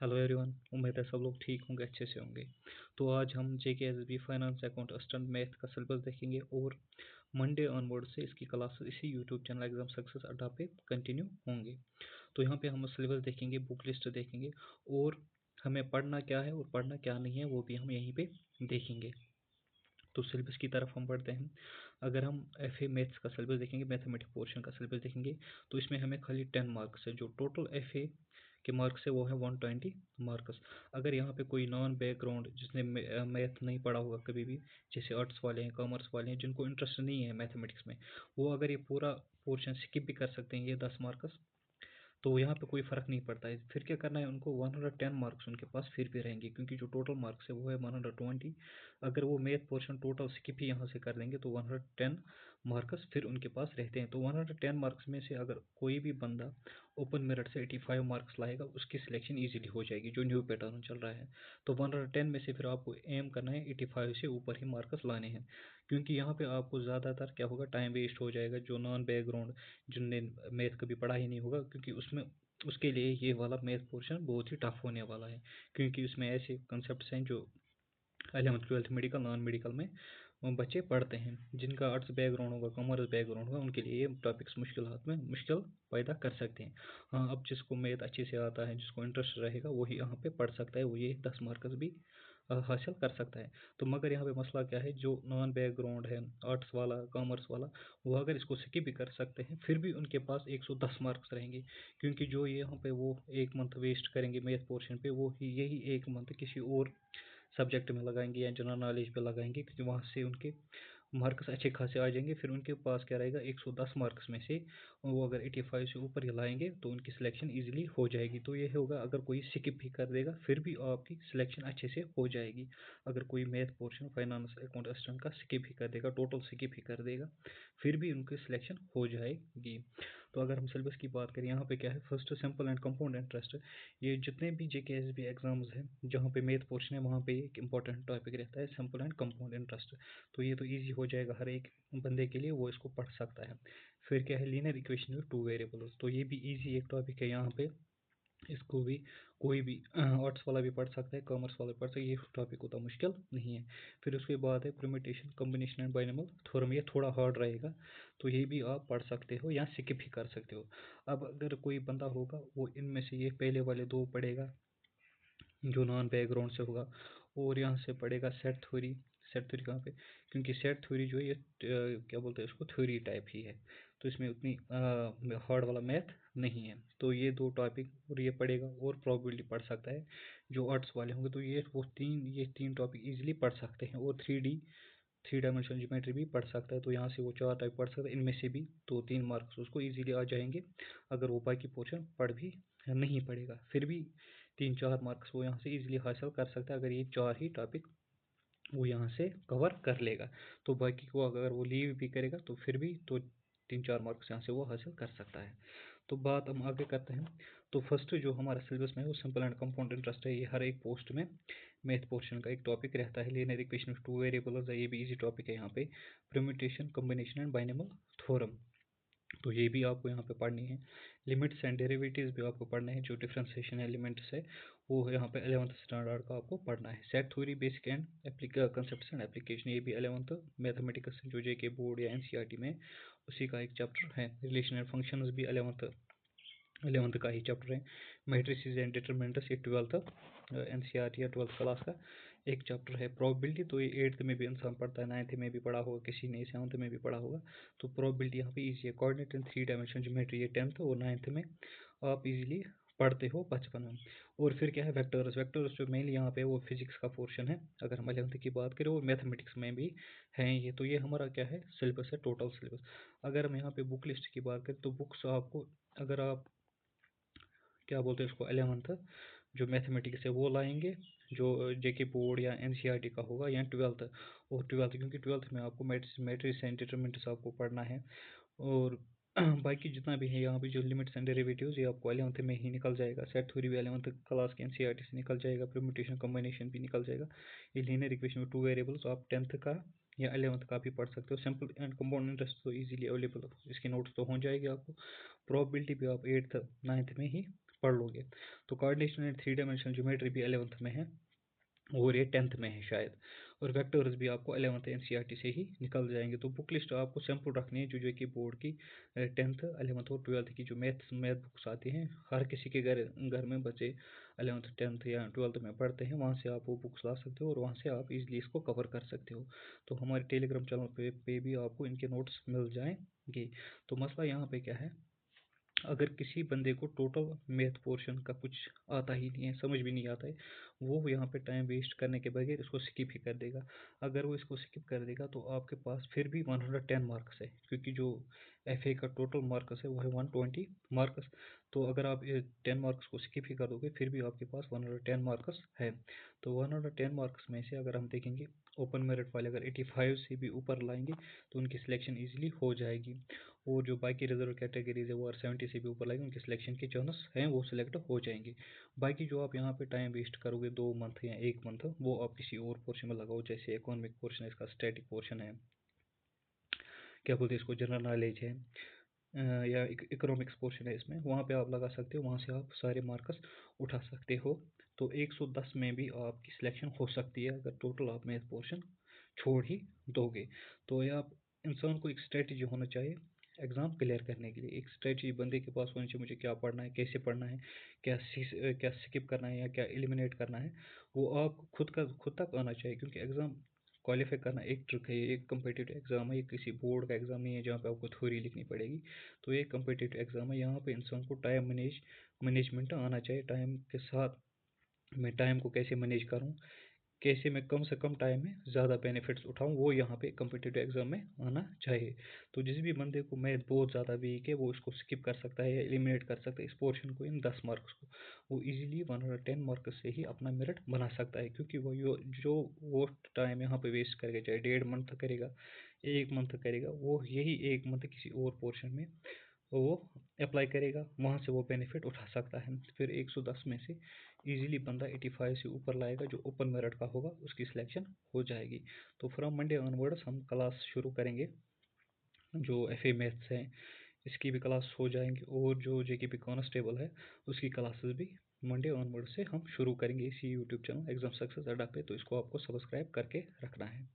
Hello everyone, उम्मीद है सब लोग ठीक होंगे, अच्छे से होंगे। तो आज हम जेकेएसबी फाइनेंस अकाउंट असिस्टेंट मैथ का सिलेबस देखेंगे और मंडे ऑनवर्ड से इसकी क्लासेस इसी यूट्यूब चैनल एग्जाम सक्सेस अड्डा पे कंटिन्यू होंगे। तो यहाँ पे हम सिलेबस देखेंगे, बुक लिस्ट देखेंगे और हमें पढ़ना क्या है और पढ़ना क्या नहीं है वो भी हम यहीं पे देखेंगे। तो सिलेबस की तरफ हम बढ़ते हैं। अगर हम एफ ए मैथ्स का सिलेबस देखेंगे, मैथमेटिक्स पोर्शन का सिलेबस देखेंगे, तो इसमें हमें खाली 10 मार्क्स है। जो टोटल एफ ए के मार्क्स है वो है 120 मार्क्स। अगर यहाँ पे कोई नॉन बैकग्राउंड जिसने मैथ नहीं पढ़ा होगा कभी भी, जैसे आर्ट्स वाले हैं, कॉमर्स वाले हैं, जिनको इंटरेस्ट नहीं है मैथमेटिक्स में, वो अगर ये पूरा पोर्शन स्किप भी कर सकते हैं, ये 10 मार्क्स, तो यहाँ पे कोई फ़र्क नहीं पड़ता है। फिर क्या करना है उनको, 110 मार्क्स उनके पास फिर भी रहेंगे, क्योंकि जो टोटल मार्क्स है वो है 120। अगर वो मैथ पोर्शन टोटल स्किप ही यहाँ से कर देंगे तो 110 मार्क्स फिर उनके पास रहते हैं। तो 110 मार्क्स में से अगर कोई भी बंदा ओपन मेरिट से 85 मार्क्स लाएगा, उसकी सिलेक्शन ईजिली हो जाएगी, जो न्यू पैटर्न चल रहा है। तो 110 में से फिर आपको एम करना है 85 से ऊपर ही मार्क्स लाने हैं, क्योंकि यहाँ पे आपको ज़्यादातर क्या होगा, टाइम वेस्ट हो जाएगा। जो नॉन बैकग्राउंड जिनने मैथ कभी पढ़ा ही नहीं होगा, क्योंकि उसमें उसके लिए ये वाला मैथ पोर्शन बहुत ही टफ होने वाला है, क्योंकि उसमें ऐसे कंसेप्ट हैं जो 11th 12th medical non medical में बच्चे पढ़ते हैं। जिनका आर्ट्स बैकग्राउंड होगा, कॉमर्स बैकग्राउंड होगा, उनके लिए ये टॉपिक्स मुश्किल हाथ में मुश्किल पैदा कर सकते हैं। हाँ, अब जिसको मैथ अच्छे से आता है, जिसको इंटरेस्ट रहेगा, वही यहाँ पे पढ़ सकता है, वो ये 10 मार्क्स भी हासिल कर सकता है। तो मगर यहाँ पे मसला क्या है, जो नॉन बैकग्राउंड है, आर्ट्स वाला, कॉमर्स वाला, वो अगर इसको स्किप भी कर सकते हैं, फिर भी उनके पास 110 मार्क्स रहेंगे, क्योंकि जो यहाँ पे वो एक मंथ वेस्ट करेंगे मैथ पोर्शन पे, वो ही यही एक मंथ किसी और सब्जेक्ट में लगाएंगे या जनरल नॉलेज पे लगाएंगे, क्योंकि वहाँ से उनके मार्क्स अच्छे खासे आ जाएंगे। फिर उनके पास क्या रहेगा, 110 मार्क्स में से वो अगर 85 से ऊपर ही लाएंगे तो उनकी सिलेक्शन ईजिली हो जाएगी। तो ये होगा, अगर कोई स्किप भी कर देगा फिर भी आपकी सिलेक्शन अच्छे से हो जाएगी। अगर कोई math portion finance account assistant का स्किप ही कर देगा, टोटल स्किप ही कर देगा, फिर भी उनकी सिलेक्शन हो जाएगी। तो अगर हम सिलेबस की बात करें, यहाँ पे क्या है, first simple and compound interest. ये जितने भी जेकेएसबी एग्जाम्स हैं जहाँ पे मैथ पोर्शन है, वहाँ पे एक इंपॉर्टेंट टॉपिक रहता है, सिंपल एंड कंपाउंड इंटरेस्ट। तो ये तो ईजी हो जाएगा हर एक बंदे के लिए, वो इसको पढ़ सकता है। फिर क्या है, linear equation with two variables. तो ये भी ईजी एक टॉपिक है यहाँ पे, इसको भी कोई भी आर्ट्स वाला भी पढ़ सकता है, कॉमर्स वाला भी पढ़ सकता है, ये टॉपिक उतना मुश्किल नहीं है। फिर उसके बाद है permutation, combination and binomial theorem. ये थोड़ा हार्ड रहेगा, तो ये भी आप पढ़ सकते हो या स्किप ही कर सकते हो। अब अगर कोई बंदा होगा, वो इनमें से ये पहले वाले दो पढ़ेगा जो नॉन बैकग्राउंड से होगा, और यहाँ से पढ़ेगा सेट थ्योरी। सेट थ्योरी कहाँ पे, क्योंकि सेट थ्योरी जो है ये क्या बोलते हैं उसको, थ्योरी टाइप ही है, तो इसमें उतनी हार्ड वाला मैथ नहीं है। तो ये दो टॉपिक और ये पढ़ेगा, और प्रोबेबिलिटी पढ़ सकता है जो आर्ट्स वाले होंगे। तो ये तीन टॉपिक इजीली पढ़ सकते हैं, और थ्री डायमेंशनल ज्योमेट्री भी पढ़ सकता है। तो यहाँ से वो 4 टाइप पढ़ सकता है, इनमें से भी 2-3 मार्क्स उसको इजीली आ जाएंगे। अगर वो बाकी पोर्शन पढ़ भी नहीं पड़ेगा, फिर भी 3-4 मार्क्स वो यहाँ से इजीली हासिल कर सकता है, अगर ये 4 ही टॉपिक वो यहाँ से कवर कर लेगा। तो बाकी को अगर वो लीव भी करेगा तो फिर भी तो 3-4 मार्क्स यहाँ से वो हासिल कर सकता है। तो बात हम आगे करते हैं। तो फर्स्ट जो हमारा सिलेबस में है वो सिंपल एंड कंपाउंड इंटरेस्ट है। ये हर एक पोस्ट में मैथ पोर्शन का एक टॉपिक रहता है। Linear equation of two variables, ये भी इजी टॉपिक है यहाँ पे। Permutation, combination and binomial theorem, तो ये भी आपको यहाँ पे पढ़नी है। लिमिट्स एंड डेरिवेटिव्स भी आपको पढ़ना है। जो डिफरेंशिएशन एलिमेंट्स है वो यहाँ पे 11th स्टैंडर्ड का आपको पढ़ना है। Set theory, basic and concepts and application, ये भी 11th मैथमेटिक्स जो जेके बोर्ड या एनसीईआरटी में उसी का एक चैप्टर है। रिलेशन एंड फंक्शंस भी 11th का ही चैप्टर है। मैट्रिसेस एंड डिटरमिनेंट्स, ये 12th एनसीईआरटी या 12th क्लास का एक चैप्टर है। प्रोबेबिलिटी तो ये 8th में भी इंसान पढ़ता है, 9th में भी पढ़ा होगा किसी ने, 7th में भी पढ़ा होगा। तो प्रोबेबिलिटी यहाँ पे ईजी है। कोऑर्डिनेट एंड 3 डायमेंशन ज्योमेट्री, ये 10th और 9th में आप इजीली पढ़ते हो बचपन में। और फिर क्या है, वेक्टर्स। वेक्टर्स जो मेनली यहाँ पे वो फिजिक्स का पोर्शन है, अगर हम 11th की बात करें, और मैथमेटिक्स में भी हैं ये। तो ये हमारा क्या है, सिलेबस है, टोटल सिलेबस। अगर हम यहाँ पे बुक लिस्ट की बात करें, तो बुक्स आपको, अगर आप क्या बोलते हैं उसको, 11th जो मैथमेटिक्स है वो लाएंगे, जो जेके बोर्ड या एनसीईआरटी का होगा, या 12th। और 12th, क्योंकि 12th में आपको मैट्रिक्स एंड डिटरमिनेंट्स आपको पढ़ना है। और बाकी जितना भी है यहाँ पे जो लिमिट्स एंड डेरिवेटिव्स, ये आपको 11th में ही निकल जाएगा। सेट थ्योरी भी 11th क्लास के एनसीईआरटी से निकल जाएगा। परम्यूटेशन, कॉम्बिनेशन भी निकल जाएगा। ये लीनियर इक्वेशन में टू वेरिएबल्स आप 10th का या 11th का भी पढ़ सकते हो। सिंपल एंड कंपाउंड इंटरेस्ट तो इजीली अवेलेबल, इसके नोट्स तो हो जाएंगे आपको। प्रोबेबिलिटी भी आप 8th 9th में ही पढ़ लोगे। तो coordination and three dimensional geometry भी 11th में है और ये 10th में है शायद। और वेक्टर्स भी आपको 11th एनसीईआरटी से ही निकल जाएंगे। तो बुक लिस्ट आपको सैम्पल रखनी है जो कि बोर्ड की 10th 11th और 12th की जो मैथ बुक्स आती हैं, हर किसी के घर में बच्चे 11th 10th या 12th में पढ़ते हैं, वहाँ से आप वो बुक्स ला सकते हो और वहाँ से आप इजीली इसको कवर कर सकते हो। तो हमारे टेलीग्राम चैनल पे भी आपको इनके नोट्स मिल जाएंगे। तो मसला यहाँ पे क्या है, अगर किसी बंदे को टोटल मैथ पोर्शन का कुछ आता ही नहीं है, समझ भी नहीं आता है, वो यहाँ पे टाइम वेस्ट करने के बगैर इसको स्किप ही कर देगा। अगर वो इसको स्किप कर देगा तो आपके पास फिर भी 110 मार्क्स है, क्योंकि जो एफए का टोटल मार्क्स है वो है 120 मार्क्स। तो अगर आप 10 मार्क्स को स्किप ही कर दोगे फिर भी आपके पास 110 मार्क्स है। तो 110 मार्क्स में से अगर हम देखेंगे, ओपन मेरिट वाले अगर 85 से भी ऊपर लाएंगे तो उनकी सिलेक्शन ईजिली हो जाएगी, और जो बाकी रिजर्व कैटेगरीज है वो अगर 70 से भी ऊपर लाएंगे उनके सिलेक्शन के चांस हैं वो सिलेक्ट हो जाएंगे। बाकी जो आप यहाँ पे टाइम वेस्ट करोगे 2 मंथ या 1 मंथ, वो आप किसी और पोर्शन में लगाओ, जैसे इकोनॉमिक पोर्शन है, इसका स्टैटिक पोर्शन है, क्या बोलते हैं इसको, जनरल नॉलेज है, या इकोनॉमिक्स पोर्शन है, इसमें वहाँ पे आप लगा सकते हो, वहाँ से आप सारे मार्क्स उठा सकते हो। तो 110 में भी आपकी सिलेक्शन हो सकती है अगर टोटल आप मैथ पोर्शन छोड़ ही दोगे। तो ये आप, इंसान को एक स्ट्रेटजी होना चाहिए एग्ज़ाम क्लियर करने के लिए। एक स्ट्रेटजी बंदे के पास होनी चाहिए, मुझे क्या पढ़ना है, कैसे पढ़ना है, क्या स्किप करना है या क्या एलिमिनेट करना है, वो आप खुद तक आना चाहिए। क्योंकि एग्ज़ाम क्वालिफाई करना एक ट्रिक है, ये एक कम्पिटिटिव एग्जाम है, ये किसी बोर्ड का एग्जाम नहीं है जहाँ पे आपको थ्योरी लिखनी पड़ेगी। तो ये कम्पिटिटिव एग्जाम है, यहाँ पे इंसान को टाइम मैनेजमेंट आना चाहिए। टाइम के साथ मैं टाइम को कैसे मैनेज करूँ, कैसे मैं कम से कम टाइम में ज़्यादा बेनिफिट्स उठाऊँ, वो यहाँ पे कम्पिटिटिव एग्जाम में आना चाहिए। तो जिस भी बंदे को मैथ बहुत ज़्यादा वीक है वो इसको स्किप कर सकता है या एलिमिनेट कर सकता है इस पोर्शन को, इन 10 मार्क्स को, वो इजीली 110 मार्क्स से ही अपना मेरिट बना सकता है। क्योंकि जो वो टाइम यहाँ पे वेस्ट करेगा, चाहे 1.5 मंथ करेगा, 1 मंथ करेगा, वो यही 1 मंथ किसी और पोर्शन में वो अप्लाई करेगा, वहाँ से वो बेनिफिट उठा सकता है। फिर 110 में से इजीली बंदा 85 से ऊपर लाएगा, जो ओपन मेरिट का होगा उसकी सिलेक्शन हो जाएगी। तो फ्रॉम मंडे ऑनवर्ड्स हम क्लास शुरू करेंगे, जो एफए मैथ्स है इसकी भी क्लास हो जाएंगी, और जो जेकेपी कांस्टेबल है उसकी क्लासेस भी मंडे ऑनवर्ड से हम शुरू करेंगे इसी यूट्यूब चैनल एग्जाम सक्सेस अड्डा पे। तो इसको आपको सब्सक्राइब करके रखना है।